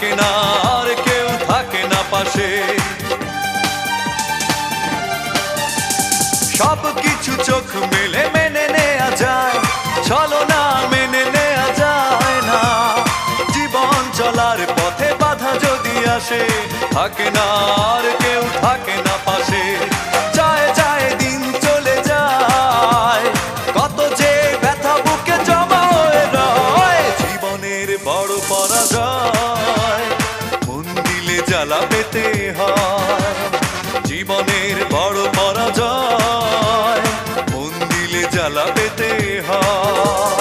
থাকে না আর কেউ থাকে না পাশে। সব কিছু চোখ মেলে মেনে নেয়া যায়, ছলনা মেনে নেয়া যায় না। জীবন চলার পথে বাধা যদি আসে, থাকে না আর কেউ থাকে না পাশে। যায় যায় দিন চলে যায়, কত যে ব্যথা বুকে জমা হয়ে রয়। জীবনের বড় পরাজয়, মন দিলে জ্বালা পেতে হয়। জীবনের বড় পরাজয়, মন দিলে জ্বালা পেতে হয়।